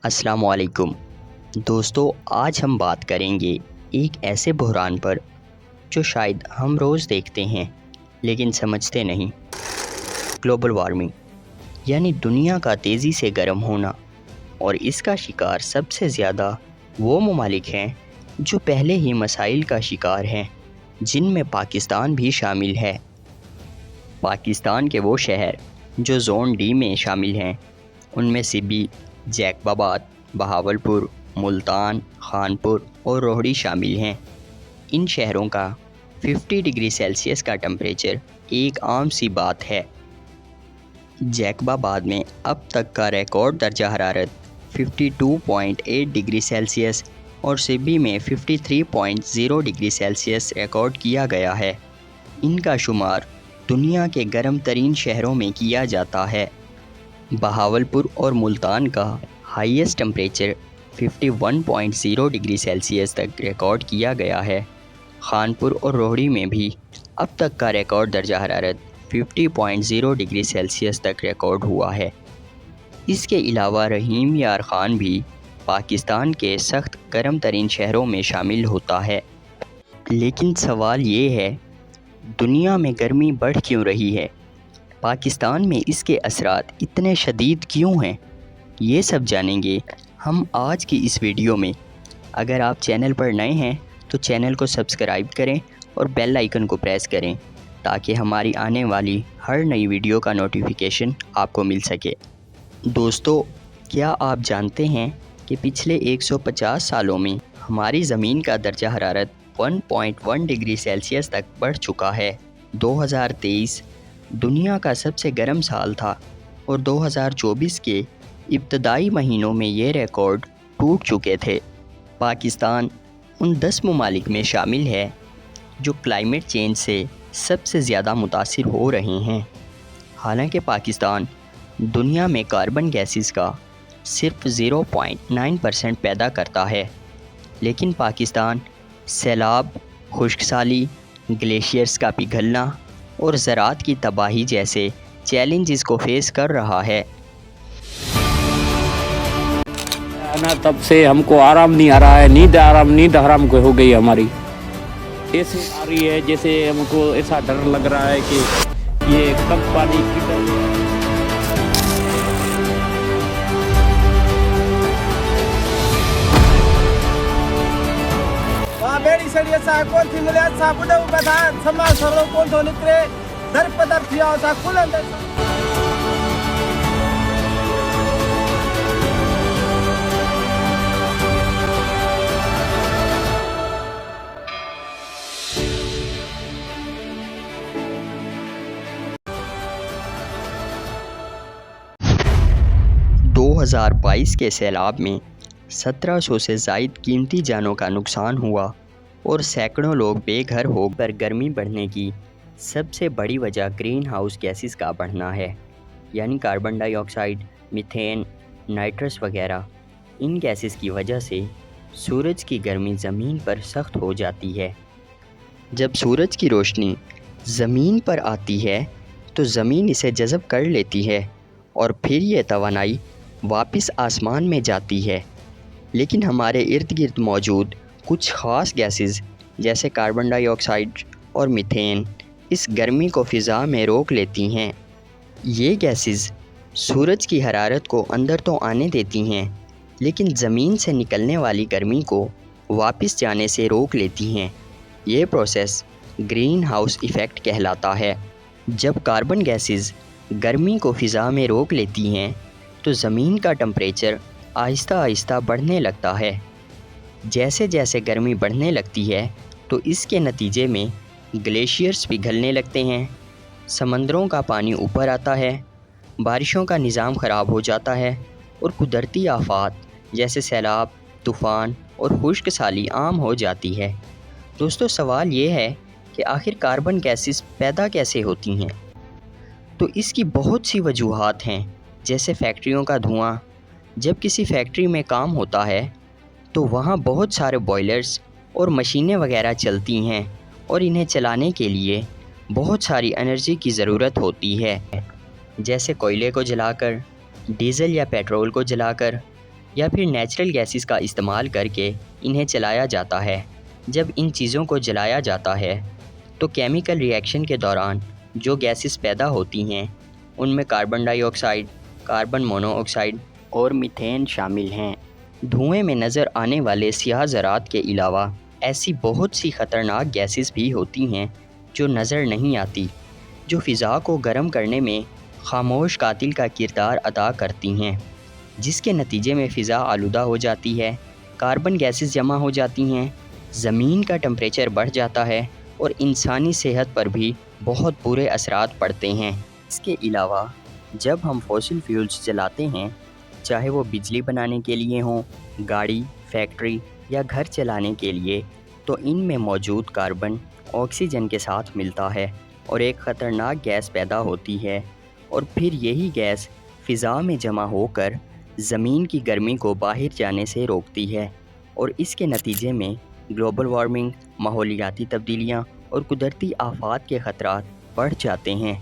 السلام علیکم دوستو، آج ہم بات کریں گے ایک ایسے بحران پر جو شاید ہم روز دیکھتے ہیں لیکن سمجھتے نہیں۔ گلوبل وارمنگ یعنی دنیا کا تیزی سے گرم ہونا، اور اس کا شکار سب سے زیادہ وہ ممالک ہیں جو پہلے ہی مسائل کا شکار ہیں، جن میں پاکستان بھی شامل ہے۔ پاکستان کے وہ شہر جو زون ڈی میں شامل ہیں، ان میں سبی، جیکب آباد، بہاولپور، ملتان، خانپور اور روہڑی شامل ہیں۔ ان شہروں کا 50 ڈگری سیلسیس کا ٹمپریچر ایک عام سی بات ہے۔ جیکب آباد میں اب تک کا ریکارڈ درجہ حرارت 52.8 ڈگری سیلسیس اور سبی میں 53.0 ڈگری سیلسیس ریکارڈ کیا گیا ہے۔ ان کا شمار دنیا کے گرم ترین شہروں میں کیا جاتا ہے۔ بہاولپور اور ملتان کا ہائیسٹ ٹمپریچر 51.0 ڈگری سیلسیس تک ریکارڈ کیا گیا ہے۔ خانپور اور روہڑی میں بھی اب تک کا ریکارڈ درجہ حرارت 50.0 ڈگری سیلسیس تک ریکارڈ ہوا ہے۔ اس کے علاوہ رحیم یار خان بھی پاکستان کے سخت گرم ترین شہروں میں شامل ہوتا ہے۔ لیکن سوال یہ ہے، دنیا میں گرمی بڑھ کیوں رہی ہے؟ پاکستان میں اس کے اثرات اتنے شدید کیوں ہیں؟ یہ سب جانیں گے ہم آج کی اس ویڈیو میں۔ اگر آپ چینل پر نئے ہیں تو چینل کو سبسکرائب کریں اور بیل آئیکن کو پریس کریں تاکہ ہماری آنے والی ہر نئی ویڈیو کا نوٹیفیکیشن آپ کو مل سکے۔ دوستو، کیا آپ جانتے ہیں کہ پچھلے 150 سالوں میں ہماری زمین کا درجہ حرارت 1.1 ڈگری سیلسیس تک بڑھ چکا ہے؟ 2023 دنیا کا سب سے گرم سال تھا اور 2024 کے ابتدائی مہینوں میں یہ ریکارڈ ٹوٹ چکے تھے۔ پاکستان ان 10 ممالک میں شامل ہے جو کلائمیٹ چینج سے سب سے زیادہ متاثر ہو رہے ہیں۔ حالانکہ پاکستان دنیا میں کاربن گیسز کا صرف 0.9% پیدا کرتا ہے، لیکن پاکستان سیلاب، خشک سالی، گلیشیئرز کا پگھلنا اور زراعت کی تباہی جیسے چیلنجز کو فیس کر رہا ہے۔ تب سے ہم کو آرام نہیں آ رہا ہے، نیند حرام کو ہو گئی ہماری۔ ایسے آ رہی ہے جیسے ہم کو ایسا ڈر لگ رہا ہے کہ یہ کب پانی کدھر۔ بیڑی سڑی سا کون تھی ملے سا بڑا بتا سما سرو کون تو نکرے در پدر تھیا سا کھلن 2022 کے سیلاب میں 1700 سے زائد قیمتی جانوں کا نقصان ہوا اور سینکڑوں لوگ بے گھر ہو کر۔ گرمی بڑھنے کی سب سے بڑی وجہ گرین ہاؤس گیسز کا بڑھنا ہے، یعنی کاربن ڈائی آکسائیڈ، میتھین، نائٹرس وغیرہ۔ ان گیسز کی وجہ سے سورج کی گرمی زمین پر سخت ہو جاتی ہے۔ جب سورج کی روشنی زمین پر آتی ہے تو زمین اسے جذب کر لیتی ہے اور پھر یہ توانائی واپس آسمان میں جاتی ہے۔ لیکن ہمارے ارد گرد موجود کچھ خاص گیسز جیسے کاربن ڈائی آکسائیڈ اور میتھین اس گرمی کو فضا میں روک لیتی ہیں۔ یہ گیسز سورج کی حرارت کو اندر تو آنے دیتی ہیں، لیکن زمین سے نکلنے والی گرمی کو واپس جانے سے روک لیتی ہیں۔ یہ پروسیس گرین ہاؤس ایفیکٹ کہلاتا ہے۔ جب کاربن گیسز گرمی کو فضا میں روک لیتی ہیں تو زمین کا ٹمپریچر آہستہ آہستہ بڑھنے لگتا ہے۔ جیسے جیسے گرمی بڑھنے لگتی ہے تو اس کے نتیجے میں گلیشیئرز پگھلنے لگتے ہیں، سمندروں کا پانی اوپر آتا ہے، بارشوں کا نظام خراب ہو جاتا ہے اور قدرتی آفات جیسے سیلاب، طوفان اور خشک سالی عام ہو جاتی ہے۔ دوستو، سوال یہ ہے کہ آخر کاربن گیسز پیدا کیسے ہوتی ہیں؟ تو اس کی بہت سی وجوہات ہیں، جیسے فیکٹریوں کا دھواں۔ جب کسی فیکٹری میں کام ہوتا ہے تو وہاں بہت سارے بوائلرز اور مشینیں وغیرہ چلتی ہیں اور انہیں چلانے کے لیے بہت ساری انرجی کی ضرورت ہوتی ہے، جیسے کوئلے کو جلا کر، ڈیزل یا پیٹرول کو جلا کر، یا پھر نیچرل گیسز کا استعمال کر کے انہیں چلایا جاتا ہے۔ جب ان چیزوں کو جلایا جاتا ہے تو کیمیکل ری ایکشن کے دوران جو گیسز پیدا ہوتی ہیں ان میں کاربن ڈائی آکسائڈ، کاربن مونو آکسائڈ اور میتھین شامل ہیں۔ دھوئیں میں نظر آنے والے سیاہ ذرات کے علاوہ ایسی بہت سی خطرناک گیسز بھی ہوتی ہیں جو نظر نہیں آتی، جو فضا کو گرم کرنے میں خاموش قاتل کا کردار ادا کرتی ہیں، جس کے نتیجے میں فضا آلودہ ہو جاتی ہے، کاربن گیسز جمع ہو جاتی ہیں، زمین کا ٹمپریچر بڑھ جاتا ہے اور انسانی صحت پر بھی بہت برے اثرات پڑتے ہیں۔ اس کے علاوہ جب ہم فوسل فیولز جلاتے ہیں، چاہے وہ بجلی بنانے کے لیے ہوں، گاڑی، فیکٹری یا گھر چلانے کے لیے، تو ان میں موجود کاربن آکسیجن کے ساتھ ملتا ہے اور ایک خطرناک گیس پیدا ہوتی ہے، اور پھر یہی گیس فضا میں جمع ہو کر زمین کی گرمی کو باہر جانے سے روکتی ہے، اور اس کے نتیجے میں گلوبل وارمنگ، ماحولیاتی تبدیلیاں اور قدرتی آفات کے خطرات بڑھ جاتے ہیں۔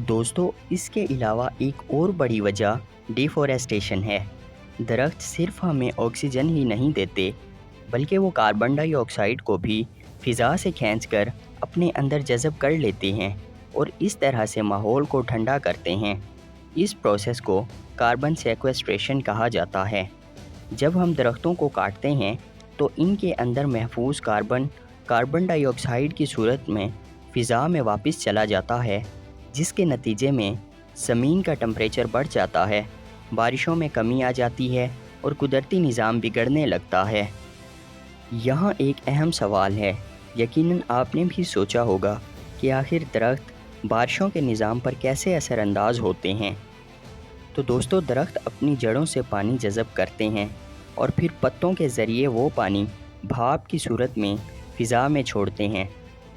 دوستو، اس کے علاوہ ایک اور بڑی وجہ ڈیفورسٹیشن ہے۔ درخت صرف ہمیں آکسیجن ہی نہیں دیتے، بلکہ وہ کاربن ڈائی آکسائڈ کو بھی فضا سے کھینچ کر اپنے اندر جذب کر لیتے ہیں اور اس طرح سے ماحول کو ٹھنڈا کرتے ہیں۔ اس پروسیس کو کاربن سیکویسٹریشن کہا جاتا ہے۔ جب ہم درختوں کو کاٹتے ہیں تو ان کے اندر محفوظ کاربن ڈائی آکسائڈ کی صورت میں فضا میں واپس چلا جاتا ہے، جس کے نتیجے میں زمین کا ٹمپریچر بڑھ جاتا ہے، بارشوں میں کمی آ جاتی ہے اور قدرتی نظام بگڑنے لگتا ہے۔ یہاں ایک اہم سوال ہے، یقیناً آپ نے بھی سوچا ہوگا کہ آخر درخت بارشوں کے نظام پر کیسے اثر انداز ہوتے ہیں۔ تو دوستو، درخت اپنی جڑوں سے پانی جذب کرتے ہیں اور پھر پتوں کے ذریعے وہ پانی بھاپ کی صورت میں فضا میں چھوڑتے ہیں،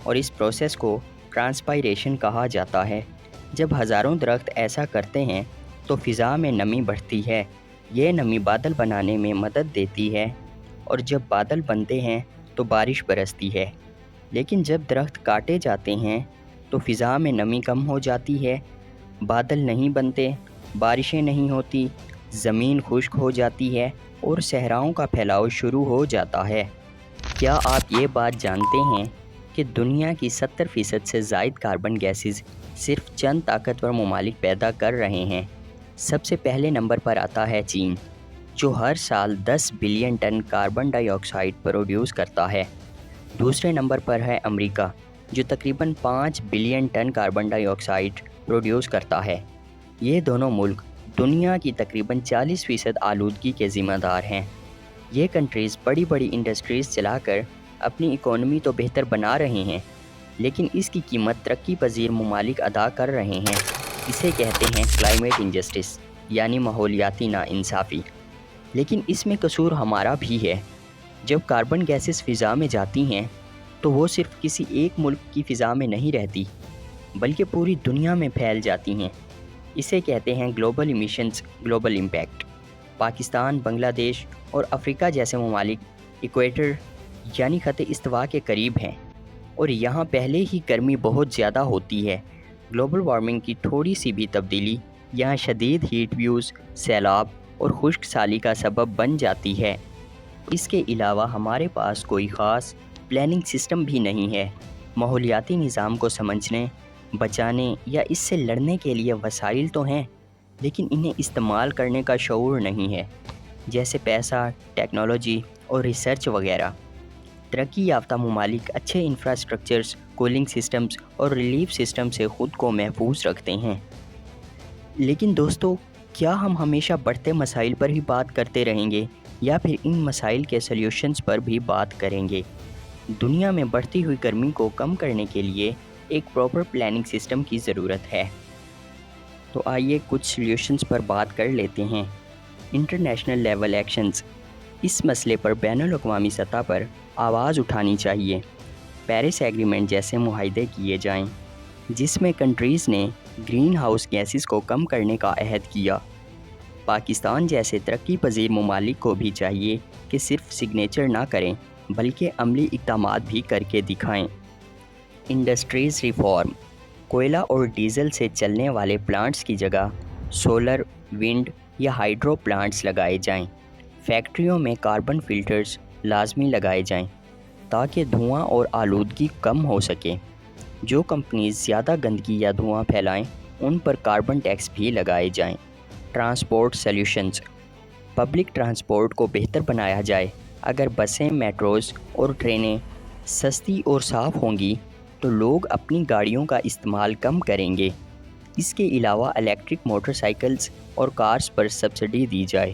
اور اس پروسیس کو ٹرانسپائریشن کہا جاتا ہے۔ جب ہزاروں درخت ایسا کرتے ہیں تو فضا میں نمی بڑھتی ہے، یہ نمی بادل بنانے میں مدد دیتی ہے، اور جب بادل بنتے ہیں تو بارش برستی ہے۔ لیکن جب درخت کاٹے جاتے ہیں تو فضا میں نمی کم ہو جاتی ہے، بادل نہیں بنتے، بارشیں نہیں ہوتی، زمین خشک ہو جاتی ہے اور صحراؤں کا پھیلاؤ شروع ہو جاتا ہے۔ کیا آپ یہ بات جانتے ہیں کہ دنیا کی 70% سے زائد کاربن گیسز صرف چند طاقتور ممالک پیدا کر رہے ہیں؟ سب سے پہلے نمبر پر آتا ہے چین، جو ہر سال 10 بلین ٹن کاربن ڈائی آکسائڈ پروڈیوس کرتا ہے۔ دوسرے نمبر پر ہے امریکہ، جو تقریباً 5 بلین ٹن کاربن ڈائی آکسائڈ پروڈیوس کرتا ہے۔ یہ دونوں ملک دنیا کی تقریباً 40% آلودگی کے ذمہ دار ہیں۔ یہ کنٹریز بڑی بڑی انڈسٹریز چلا کر اپنی اکانومی تو بہتر بنا رہے ہیں، لیکن اس کی قیمت ترقی پذیر ممالک ادا کر رہے ہیں۔ اسے کہتے ہیں کلائمیٹ انجسٹس، یعنی ماحولیاتی ناانصافی۔ لیکن اس میں قصور ہمارا بھی ہے۔ جب کاربن گیسز فضا میں جاتی ہیں تو وہ صرف کسی ایک ملک کی فضا میں نہیں رہتی، بلکہ پوری دنیا میں پھیل جاتی ہیں۔ اسے کہتے ہیں global emissions, global impact. Pakistan, Bangladesh اور افریقہ جیسے ممالک ایکویٹر یعنی خط استوا کے قریب ہیں، اور یہاں پہلے ہی گرمی بہت زیادہ ہوتی ہے۔ گلوبل وارمنگ کی تھوڑی سی بھی تبدیلی یہاں شدید ہیٹ ویوز، سیلاب اور خشک سالی کا سبب بن جاتی ہے۔ اس کے علاوہ ہمارے پاس کوئی خاص پلاننگ سسٹم بھی نہیں ہے۔ ماحولیاتی نظام کو سمجھنے، بچانے یا اس سے لڑنے کے لیے وسائل تو ہیں، لیکن انہیں استعمال کرنے کا شعور نہیں ہے، جیسے پیسہ، ٹیکنالوجی اور ریسرچ وغیرہ۔ ترقی یافتہ ممالک اچھے انفراسٹرکچرز، کولنگ سسٹمز اور ریلیف سسٹم سے خود کو محفوظ رکھتے ہیں۔ لیکن دوستو، کیا ہم ہمیشہ بڑھتے مسائل پر ہی بات کرتے رہیں گے یا پھر ان مسائل کے سلیوشنز پر بھی بات کریں گے؟ دنیا میں بڑھتی ہوئی گرمی کو کم کرنے کے لیے ایک پراپر پلاننگ سسٹم کی ضرورت ہے۔ تو آئیے کچھ سلیوشنز پر بات کر لیتے ہیں۔ انٹرنیشنل لیول ایکشنز، اس مسئلے پر بین الاقوامی سطح پر آواز اٹھانی چاہیے۔ پیرس ایگریمنٹ جیسے معاہدے کیے جائیں جس میں کنٹریز نے گرین ہاؤس گیسز کو کم کرنے کا عہد کیا۔ پاکستان جیسے ترقی پذیر ممالک کو بھی چاہیے کہ صرف سگنیچر نہ کریں بلکہ عملی اقدامات بھی کر کے دکھائیں۔ انڈسٹریز ریفارم، کوئلہ اور ڈیزل سے چلنے والے پلانٹس کی جگہ سولر، ونڈ یا ہائیڈرو پلانٹس لگائے جائیں فیکٹریوں میں کاربن فلٹرز لازمی لگائے جائیں تاکہ دھواں اور آلودگی کم ہو سکے۔ جو کمپنیز زیادہ گندگی یا دھواں پھیلائیں ان پر کاربن ٹیکس بھی لگائے جائیں۔ ٹرانسپورٹ سلیوشنز، پبلک ٹرانسپورٹ کو بہتر بنایا جائے۔ اگر بسیں، میٹروز اور ٹرینیں سستی اور صاف ہوں گی تو لوگ اپنی گاڑیوں کا استعمال کم کریں گے۔ اس کے علاوہ الیکٹرک موٹر سائیکلز اور کارز پر سبسڈی دی جائے۔